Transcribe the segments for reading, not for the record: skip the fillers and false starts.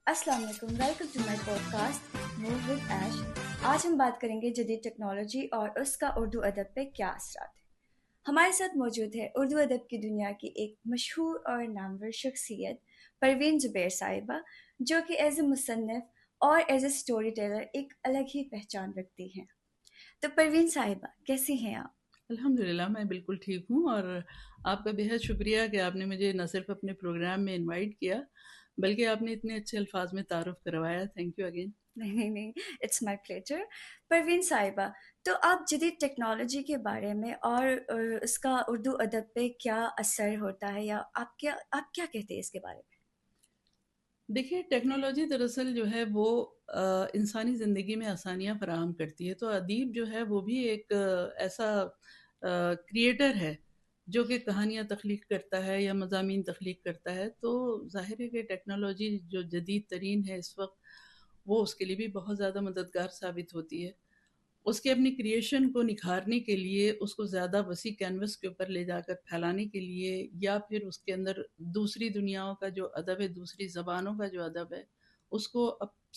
السلام علیکم، welcome to my podcast move with Ash. آج ہم بات کریں گے جدید ٹیکنالوجی اور اس کا اردو ادب پہ کیا اثرات ہیں۔ ہمارے ساتھ موجود ہے اردو ادب کی دنیا کی ایک مشہور اور نامور شخصیت پروین زبیر صاحبہ، جو کہ ایز اے مصنف اور ایز اے اسٹوری ٹیلر ایک الگ ہی پہچان رکھتی ہیں۔ تو پروین صاحبہ، کیسی ہیں آپ؟ الحمدللہ میں بالکل ٹھیک ہوں، اور آپ کا بہت شکریہ کہ آپ نے مجھے نہ صرف اپنے پروگرام میں انوائٹ کیا بلکہ آپ نے اتنے اچھے الفاظ میں تعارف کروایا۔ Thank you again. نہیں، اٹس مائی پلیجر۔ پروین صاحبہ، تو آپ جدید ٹیکنالوجی کے بارے میں اور اس کا اردو ادب پہ کیا اثر ہوتا ہے، یا آپ کیا کہتے ہیں اس کے بارے میں؟ دیکھیے، ٹیکنالوجی دراصل جو ہے وہ انسانی زندگی میں آسانیاں فراہم کرتی ہے، تو ادیب جو ہے وہ بھی ایک ایسا کریٹر ہے جو کہ کہانیاں تخلیق کرتا ہے یا مضامین تخلیق کرتا ہے، تو ظاہر ہے کہ ٹیکنالوجی جو جدید ترین ہے اس وقت وہ اس کے لیے بھی بہت زیادہ مددگار ثابت ہوتی ہے۔ اس کے اپنی کریشن کو نکھارنے کے لیے، اس کو زیادہ وسیع کینوس کے اوپر لے جا کر پھیلانے کے لیے، یا پھر اس کے اندر دوسری دنیاؤں کا جو ادب ہے، دوسری زبانوں کا جو ادب ہے، اس کو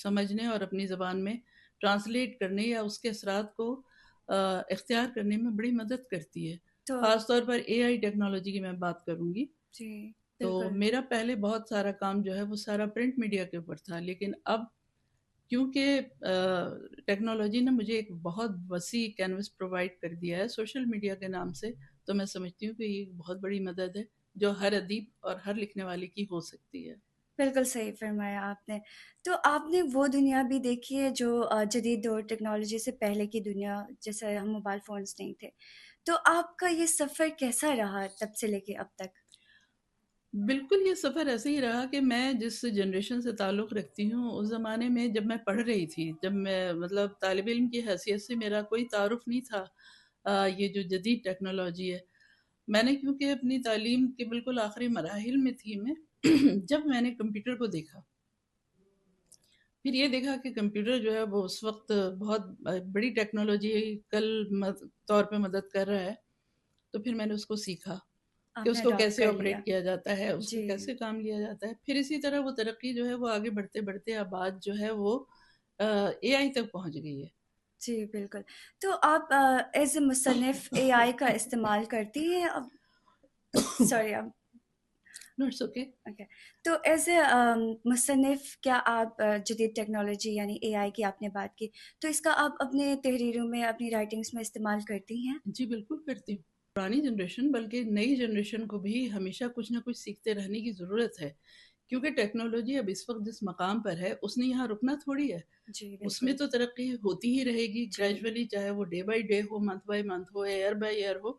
سمجھنے اور اپنی زبان میں ٹرانسلیٹ کرنے یا اس کے اثرات کو اختیار کرنے میں بڑی مدد کرتی ہے۔ تو خاص طور پر اے آئی ٹیکنالوجی کی میں بات کروں گی، جی تو بالکل۔ میرا پہلے بہت سارا کام جو ہے وہ سارا پرنٹ میڈیا کے اوپر تھا، لیکن اب کیونکہ ٹیکنالوجی نے مجھے ایک بہت وسیع کینوس پرووائڈ کر دیا ہے سوشل میڈیا کے نام سے، تو میں سمجھتی ہوں کہ یہ ایک بہت بڑی مدد ہے جو ہر ادیب اور ہر لکھنے والے کی ہو سکتی ہے۔ بالکل صحیح فرمایا آپ نے۔ تو آپ نے وہ دنیا بھی دیکھی ہے جو جدید دور ٹیکنالوجی سے پہلے کی دنیا، جیسے ہم موبائل فونز نہیں تھے، تو آپ کا یہ سفر کیسا رہا تب سے لے کے اب تک؟ بالکل یہ سفر ایسے ہی رہا کہ میں جس جنریشن سے تعلق رکھتی ہوں، اس زمانے میں جب میں پڑھ رہی تھی، جب میں مطلب طالب علم کی حیثیت سے میرا کوئی تعارف نہیں تھا یہ جو جدید ٹیکنالوجی ہے۔ میں نے کیونکہ اپنی تعلیم کے بالکل آخری مراحل میں تھی میں جب میں نے کمپیوٹر کو دیکھا، پھر یہ دیکھا کہ کمپیوٹر جو ہے وہ اس وقت بہت بڑی ٹیکنالوجی کل طور پہ مدد کر رہا ہے، تو پھر میں نے اس کو سیکھا کہ آپ نے اس کو اڈاپٹ کیسے کر لیا؟ آپریٹ کیا جاتا ہے، اس کو جی کیسے کام لیا جاتا ہے۔ پھر اسی طرح وہ ترقی جو ہے وہ آگے بڑھتے بڑھتے اب آج جو ہے وہ اے آئی تک پہنچ گئی ہے۔ جی بالکل۔ تو آپ ایز اے مصنف اے آئی کا استعمال کرتی ہیں اب؟ سوری اب نوٹس اوکے۔ اوکے۔ تو ایز اے مصنف کیا آپ جدید ٹیکنالوجی یعنی اے آئی کی آپ نے بات کی، تو اس کا آپ اپنے تحریروں میں، اپنی رائٹنگس میں استعمال کرتی ہیں؟ جی بالکل کرتی ہوں۔ پرانی جنریشن بلکہ نئی جنریشن کو بھی ہمیشہ کچھ نہ کچھ سیکھتے رہنے کی ضرورت ہے، کیونکہ ٹیکنالوجی اب اس وقت جس مقام پر ہے اس نے یہاں رکنا تھوڑی ہے، جی اس میں بالکل۔ تو ترقی ہوتی ہی رہے گی جی گریجولی، چاہے وہ ڈے بائی ڈے ہو، منتھ بائی منتھ ہو، ایئر بائی ایئر ہو۔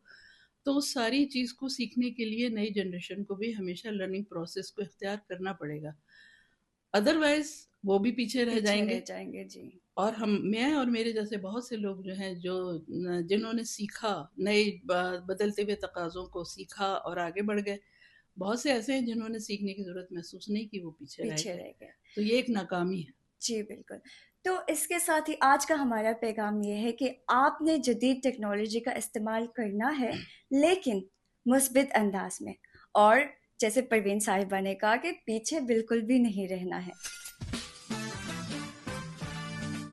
تو اس ساری چیز کو سیکھنے کے لیے نئی جنریشن کو بھی ہمیشہ لرننگ پروسیس کو اختیار کرنا پڑے گا، ادروائز وہ بھی پیچھے رہ پیچھے جائیں گے۔ رہ جائیں گے۔ جی اور میں اور میرے جیسے بہت سے لوگ جو ہیں جو جنہوں نے سیکھا، نئے بدلتے ہوئے تقاضوں کو سیکھا اور آگے بڑھ گئے، بہت سے ایسے ہیں جنہوں نے سیکھنے کی ضرورت محسوس نہیں کی، وہ پیچھے رہ پیچھے گئے، رہ گئے۔ تو یہ ایک ناکامی ہے۔ جی بالکل۔ تو اس کے ساتھ ہی آج کا ہمارا پیغام یہ ہے کہ آپ نے جدید ٹیکنالوجی کا استعمال کرنا ہے، لیکن مثبت انداز میں، اور جیسے پروین صاحبہ نے کہا کہ پیچھے بالکل بھی نہیں رہنا ہے۔